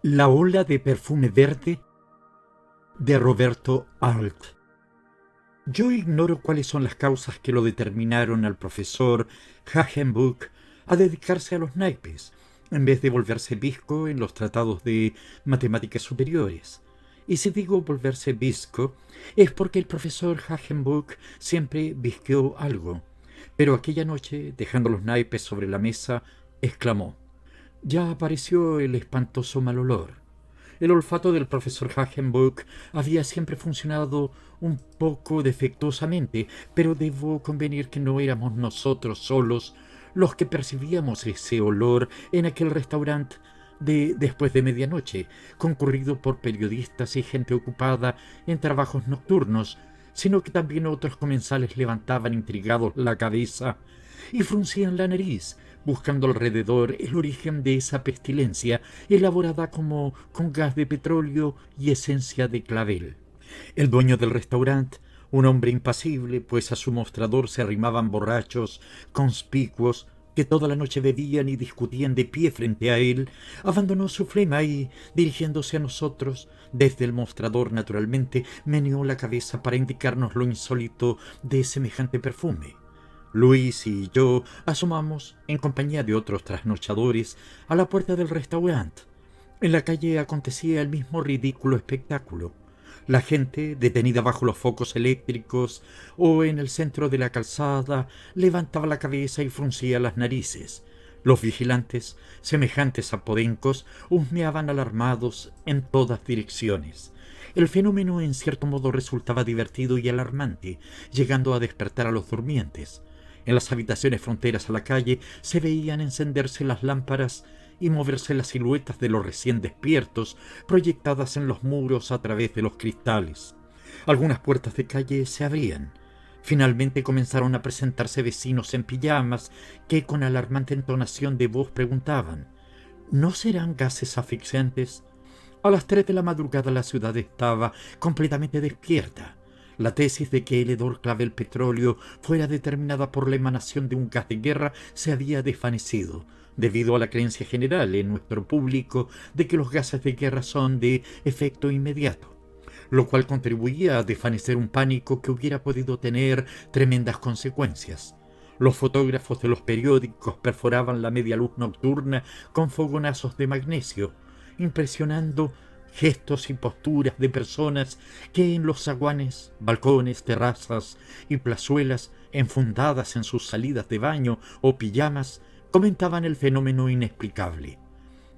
La ola de perfume verde de Roberto Alt. Yo ignoro cuáles son las causas que lo determinaron al profesor Hagenbuch a dedicarse a los naipes, en vez de volverse visco en los tratados de matemáticas superiores. Y si digo volverse visco, es porque el profesor Hagenbuch siempre visqueó algo. Pero aquella noche, dejando los naipes sobre la mesa, exclamó: «Ya apareció el espantoso mal olor». El olfato del profesor Hagenbuch había siempre funcionado un poco defectuosamente, pero debo convenir que no éramos nosotros solos los que percibíamos ese olor en aquel restaurante de después de medianoche, concurrido por periodistas y gente ocupada en trabajos nocturnos, sino que también otros comensales levantaban intrigados la cabeza y fruncían la nariz, buscando alrededor el origen de esa pestilencia, elaborada como con gas de petróleo y esencia de clavel. El dueño del restaurante, un hombre impasible, pues a su mostrador se arrimaban borrachos conspicuos que toda la noche bebían y discutían de pie frente a él, abandonó su flema y, dirigiéndose a nosotros, desde el mostrador naturalmente, meneó la cabeza para indicarnos lo insólito de semejante perfume. Luis y yo asomamos, en compañía de otros trasnochadores, a la puerta del restaurante. En la calle acontecía el mismo ridículo espectáculo. La gente, detenida bajo los focos eléctricos o en el centro de la calzada, levantaba la cabeza y fruncía las narices. Los vigilantes, semejantes a podencos, husmeaban alarmados en todas direcciones. El fenómeno en cierto modo resultaba divertido y alarmante, llegando a despertar a los durmientes. En las habitaciones fronteras a la calle se veían encenderse las lámparas y moverse las siluetas de los recién despiertos, proyectadas en los muros a través de los cristales. Algunas puertas de calle se abrían. Finalmente comenzaron a presentarse vecinos en pijamas que con alarmante entonación de voz preguntaban: «¿No serán gases asfixiantes?». A las 3 de la madrugada la ciudad estaba completamente despierta. La tesis de que el hedor clavel petróleo fuera determinada por la emanación de un gas de guerra se había desvanecido, debido a la creencia general en nuestro público de que los gases de guerra son de efecto inmediato, lo cual contribuía a desvanecer un pánico que hubiera podido tener tremendas consecuencias. Los fotógrafos de los periódicos perforaban la media luz nocturna con fogonazos de magnesio, impresionando gestos y posturas de personas que en los zaguanes, balcones, terrazas y plazuelas, enfundadas en sus salidas de baño o pijamas, comentaban el fenómeno inexplicable.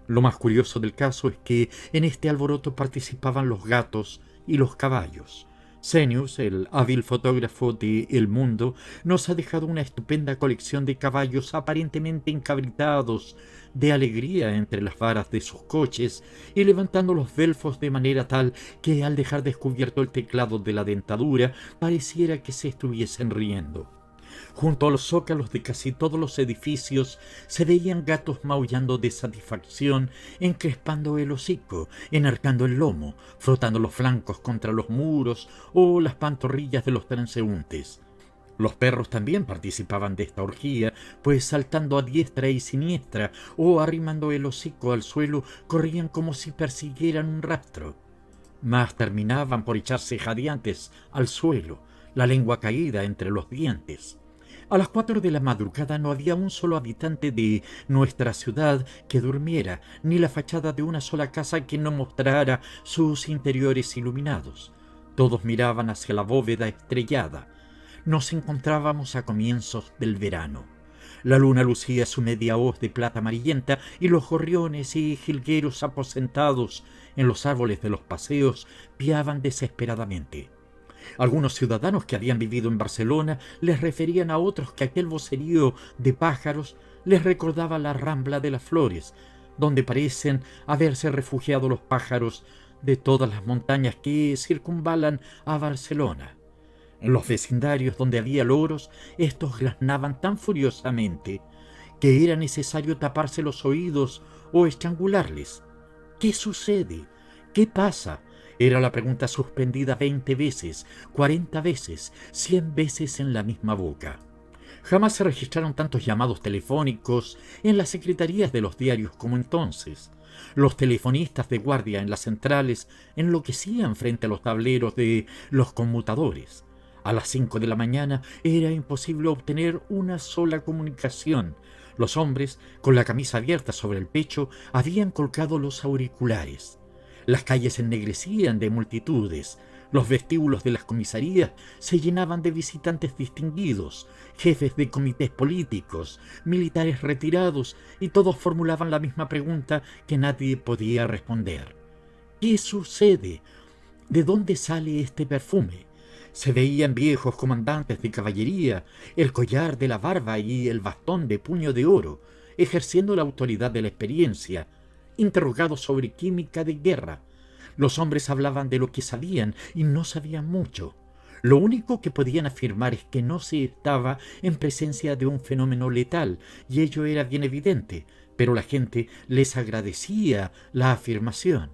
Lo más curioso del caso es que en este alboroto participaban los gatos y los caballos. Senius, el hábil fotógrafo de El Mundo, nos ha dejado una estupenda colección de caballos aparentemente encabritados de alegría entre las varas de sus coches y levantando los belfos de manera tal que al dejar descubierto el teclado de la dentadura pareciera que se estuviesen riendo. Junto a los zócalos de casi todos los edificios se veían gatos maullando de satisfacción, encrespando el hocico, enarcando el lomo, frotando los flancos contra los muros o las pantorrillas de los transeúntes. Los perros también participaban de esta orgía, pues saltando a diestra y siniestra o arrimando el hocico al suelo corrían como si persiguieran un rastro. Mas terminaban por echarse jadeantes al suelo, la lengua caída entre los dientes. A las 4 de la madrugada no había un solo habitante de nuestra ciudad que durmiera, ni la fachada de una sola casa que no mostrara sus interiores iluminados. Todos miraban hacia la bóveda estrellada. Nos encontrábamos a comienzos del verano. La luna lucía su media hoz de plata amarillenta y los gorriones y jilgueros aposentados en los árboles de los paseos piaban desesperadamente. Algunos ciudadanos que habían vivido en Barcelona les referían a otros que aquel vocerío de pájaros les recordaba la Rambla de las Flores, donde parecen haberse refugiado los pájaros de todas las montañas que circunvalan a Barcelona. En los vecindarios donde había loros, estos graznaban tan furiosamente que era necesario taparse los oídos o estrangularles. ¿Qué sucede? ¿Qué pasa? Era la pregunta suspendida 20 veces, 40 veces, 100 veces en la misma boca. Jamás se registraron tantos llamados telefónicos en las secretarías de los diarios como entonces. Los telefonistas de guardia en las centrales enloquecían frente a los tableros de los conmutadores. A las 5 de la mañana era imposible obtener una sola comunicación. Los hombres, con la camisa abierta sobre el pecho, habían colgado los auriculares. Las calles ennegrecían de multitudes. Los vestíbulos de las comisarías se llenaban de visitantes distinguidos, jefes de comités políticos, militares retirados, y todos formulaban la misma pregunta que nadie podía responder. ¿Qué sucede? ¿De dónde sale este perfume? Se veían viejos comandantes de caballería, el collar de la barba y el bastón de puño de oro, ejerciendo la autoridad de la experiencia, interrogados sobre química de guerra. Los hombres hablaban de lo que sabían y no sabían mucho. Lo único que podían afirmar es que no se estaba en presencia de un fenómeno letal, y ello era bien evidente, pero la gente les agradecía la afirmación.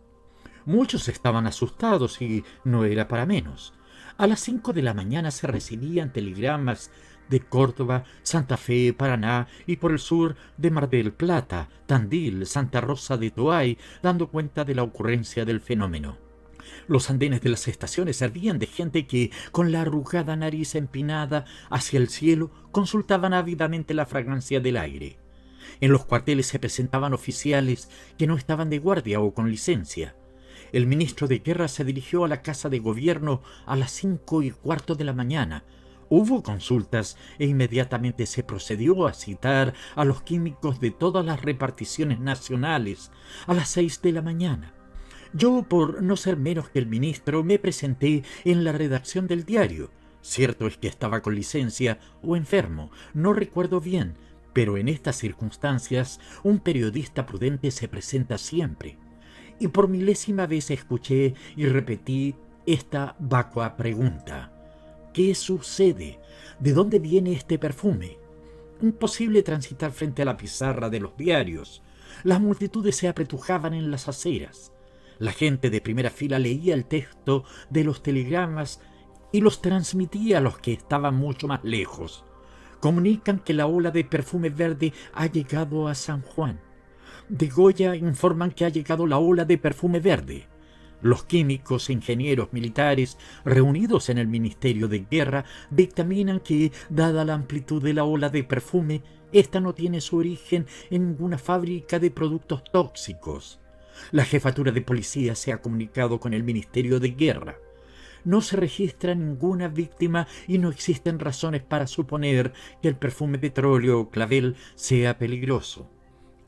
Muchos estaban asustados y no era para menos. A las 5 de la mañana se recibían telegramas de Córdoba, Santa Fe, Paraná y por el sur de Mar del Plata, Tandil, Santa Rosa de Toay, dando cuenta de la ocurrencia del fenómeno. Los andenes de las estaciones servían de gente que, con la arrugada nariz empinada hacia el cielo, consultaban ávidamente la fragancia del aire. En los cuarteles se presentaban oficiales que no estaban de guardia o con licencia. El ministro de Guerra se dirigió a la Casa de Gobierno a las 5:15 de la mañana. Hubo consultas e inmediatamente se procedió a citar a los químicos de todas las reparticiones nacionales a las 6 de la mañana. Yo, por no ser menos que el ministro, me presenté en la redacción del diario. Cierto es que estaba con licencia o enfermo, no recuerdo bien, pero en estas circunstancias un periodista prudente se presenta siempre. Y por milésima vez escuché y repetí esta vacua pregunta. ¿Qué sucede? ¿De dónde viene este perfume? Imposible transitar frente a la pizarra de los diarios. Las multitudes se apretujaban en las aceras. La gente de primera fila leía el texto de los telegramas y los transmitía a los que estaban mucho más lejos. Comunican que la ola de perfume verde ha llegado a San Juan. De Goya informan que ha llegado la ola de perfume verde. Los químicos e ingenieros militares reunidos en el Ministerio de Guerra dictaminan que, dada la amplitud de la ola de perfume, esta no tiene su origen en ninguna fábrica de productos tóxicos. La jefatura de policía se ha comunicado con el Ministerio de Guerra. No se registra ninguna víctima y no existen razones para suponer que el perfume petróleo o clavel sea peligroso.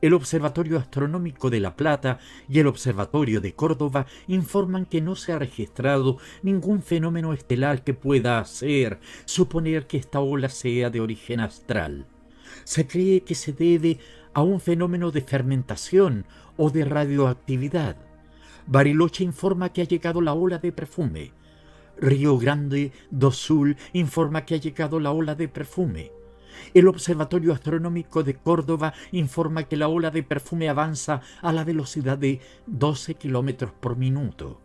El Observatorio Astronómico de La Plata y el Observatorio de Córdoba informan que no se ha registrado ningún fenómeno estelar que pueda hacer suponer que esta ola sea de origen astral. Se cree que se debe a un fenómeno de fermentación o de radioactividad. Bariloche informa que ha llegado la ola de perfume. Río Grande do Sul informa que ha llegado la ola de perfume. El Observatorio Astronómico de Córdoba informa que la ola de perfume avanza a la velocidad de 12 kilómetros por minuto.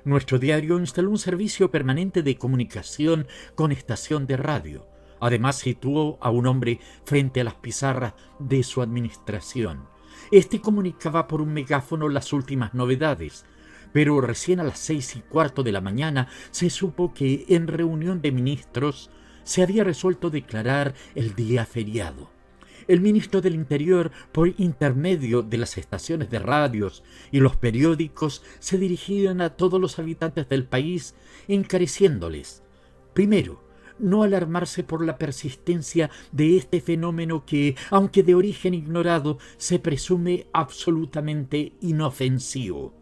Nuestro diario instaló un servicio permanente de comunicación con estación de radio. Además, situó a un hombre frente a las pizarras de su administración. Este comunicaba por un megáfono las últimas novedades, pero recién a las 6:15 de la mañana se supo que en reunión de ministros se había resuelto declarar el día feriado. El ministro del Interior, por intermedio de las estaciones de radios y los periódicos, se dirigían a todos los habitantes del país encareciéndoles: primero, no alarmarse por la persistencia de este fenómeno que, aunque de origen ignorado, se presume absolutamente inofensivo.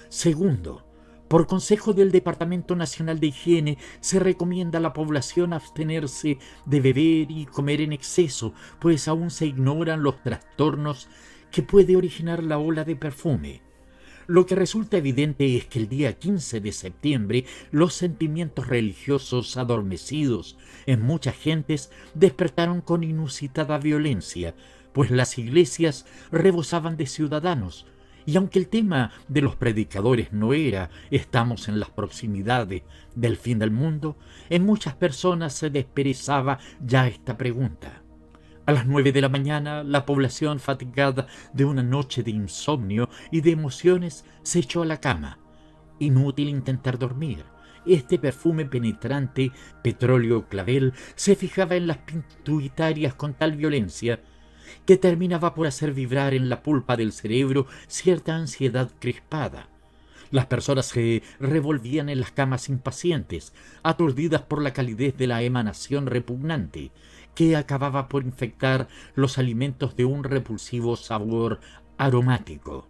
Segundo, por consejo del Departamento Nacional de Higiene, se recomienda a la población abstenerse de beber y comer en exceso, pues aún se ignoran los trastornos que puede originar la ola de perfume. Lo que resulta evidente es que el día 15 de septiembre los sentimientos religiosos adormecidos en muchas gentes despertaron con inusitada violencia, pues las iglesias rebosaban de ciudadanos. Y aunque el tema de los predicadores no era «estamos en las proximidades del fin del mundo», en muchas personas se desperezaba ya esta pregunta. A las 9 de la mañana, la población, fatigada de una noche de insomnio y de emociones, se echó a la cama. Inútil intentar dormir. Este perfume penetrante, petróleo clavel, se fijaba en las pituitarias con tal violencia que terminaba por hacer vibrar en la pulpa del cerebro cierta ansiedad crispada. Las personas se revolvían en las camas impacientes, aturdidas por la calidez de la emanación repugnante, que acababa por infectar los alimentos de un repulsivo sabor aromático.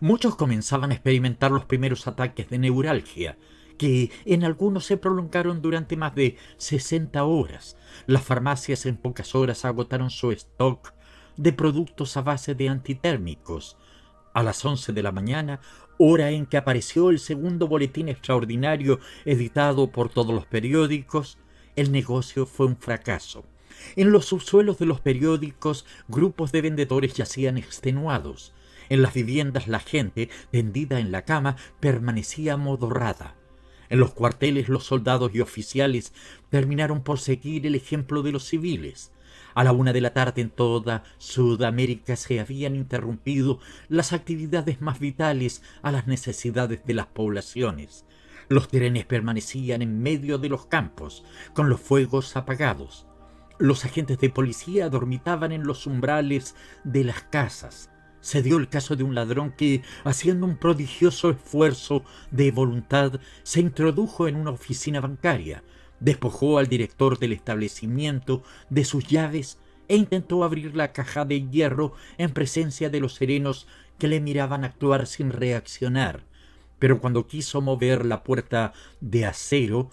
Muchos comenzaban a experimentar los primeros ataques de neuralgia, que en algunos se prolongaron durante más de 60 horas. Las farmacias en pocas horas agotaron su stock de productos a base de antitérmicos. A las 11 de la mañana, hora en que apareció el segundo boletín extraordinario editado por todos los periódicos, el negocio fue un fracaso. En los subsuelos de los periódicos, grupos de vendedores yacían extenuados. En las viviendas la gente, tendida en la cama, permanecía amodorrada. En los cuarteles los soldados y oficiales terminaron por seguir el ejemplo de los civiles. A la 1 de la tarde en toda Sudamérica se habían interrumpido las actividades más vitales a las necesidades de las poblaciones. Los trenes permanecían en medio de los campos, con los fuegos apagados. Los agentes de policía dormitaban en los umbrales de las casas. Se dio el caso de un ladrón que, haciendo un prodigioso esfuerzo de voluntad, se introdujo en una oficina bancaria, despojó al director del establecimiento de sus llaves e intentó abrir la caja de hierro en presencia de los serenos que le miraban actuar sin reaccionar. Pero cuando quiso mover la puerta de acero,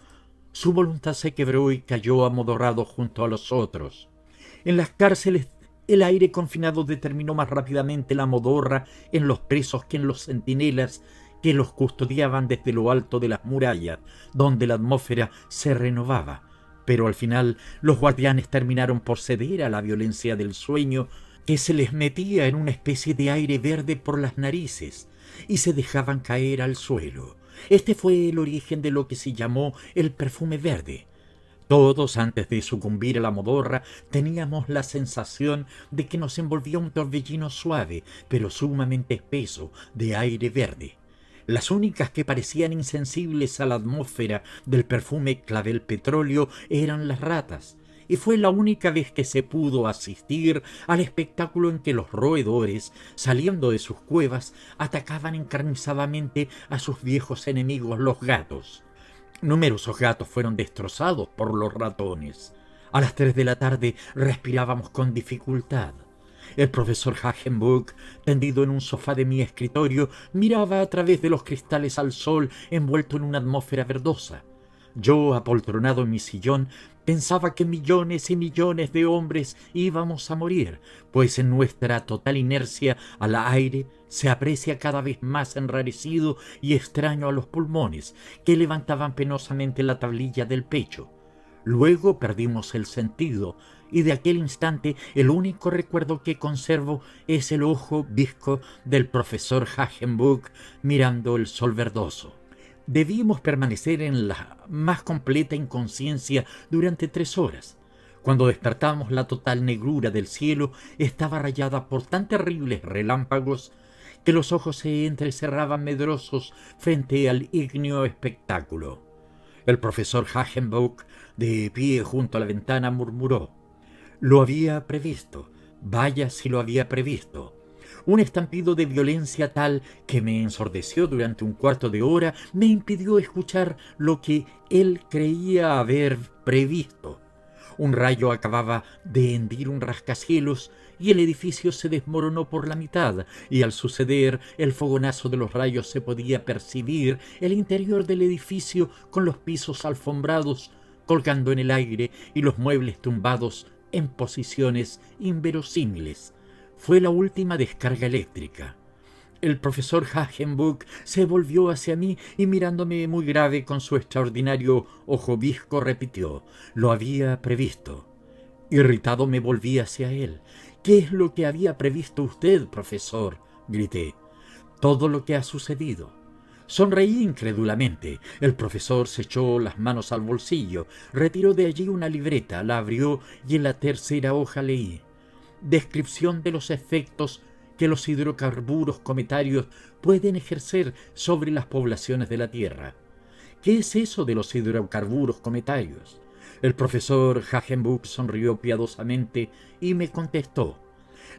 su voluntad se quebró y cayó amodorrado junto a los otros. En las cárceles el aire confinado determinó más rápidamente la modorra en los presos que en los centinelas que los custodiaban desde lo alto de las murallas, donde la atmósfera se renovaba. Pero al final los guardianes terminaron por ceder a la violencia del sueño, que se les metía en una especie de aire verde por las narices, y se dejaban caer al suelo. Este fue el origen de lo que se llamó el perfume verde. Todos, antes de sucumbir a la modorra, teníamos la sensación de que nos envolvía un torbellino suave, pero sumamente espeso, de aire verde. Las únicas que parecían insensibles a la atmósfera del perfume clavel petróleo eran las ratas, y fue la única vez que se pudo asistir al espectáculo en que los roedores, saliendo de sus cuevas, atacaban encarnizadamente a sus viejos enemigos los gatos. Numerosos gatos fueron destrozados por los ratones. A las 3 de la tarde respirábamos con dificultad. El profesor Hagenbuch, tendido en un sofá de mi escritorio, miraba a través de los cristales al sol envuelto en una atmósfera verdosa. Yo, apoltronado en mi sillón, pensaba que millones y millones de hombres íbamos a morir, pues en nuestra total inercia al aire se aprecia cada vez más enrarecido y extraño a los pulmones, que levantaban penosamente la tablilla del pecho. Luego perdimos el sentido, y de aquel instante el único recuerdo que conservo es el ojo visco del profesor Hagenbuch mirando el sol verdoso. Debimos permanecer en la más completa inconsciencia durante 3 horas. Cuando despertamos, la total negrura del cielo estaba rayada por tan terribles relámpagos que los ojos se entrecerraban medrosos frente al ígneo espectáculo. El profesor Hagenbuch, de pie junto a la ventana, murmuró: «Lo había previsto. Vaya si lo había previsto». Un estampido de violencia tal que me ensordeció durante un cuarto de hora me impidió escuchar lo que él creía haber previsto. Un rayo acababa de hendir un rascacielos y el edificio se desmoronó por la mitad, y al suceder el fogonazo de los rayos se podía percibir el interior del edificio con los pisos alfombrados colgando en el aire y los muebles tumbados en posiciones inverosímiles. Fue la última descarga eléctrica. El profesor Hagenbuch se volvió hacia mí y, mirándome muy grave con su extraordinario ojo visco, repitió: «Lo había previsto». Irritado me volví hacia él. «¿Qué es lo que había previsto usted, profesor?», grité. «Todo lo que ha sucedido». Sonreí incrédulamente. El profesor se echó las manos al bolsillo, retiró de allí una libreta, la abrió y en la tercera hoja leí: descripción de los efectos que los hidrocarburos cometarios pueden ejercer sobre las poblaciones de la Tierra. ¿Qué es eso de los hidrocarburos cometarios? El profesor Hagenbuch sonrió piadosamente y me contestó: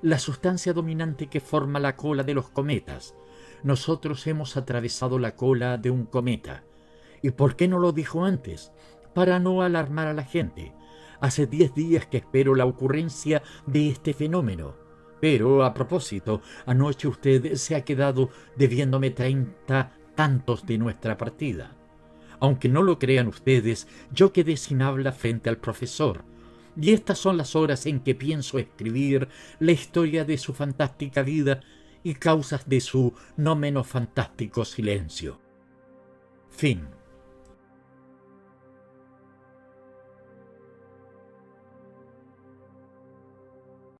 la sustancia dominante que forma la cola de los cometas. Nosotros hemos atravesado la cola de un cometa. ¿Y por qué no lo dijo antes? Para no alarmar a la gente. Hace 10 días que espero la ocurrencia de este fenómeno. Pero, a propósito, anoche usted se ha quedado debiéndome 30 tantos de nuestra partida. Aunque no lo crean ustedes, yo quedé sin habla frente al profesor. Y estas son las horas en que pienso escribir la historia de su fantástica vida y causas de su no menos fantástico silencio. Fin.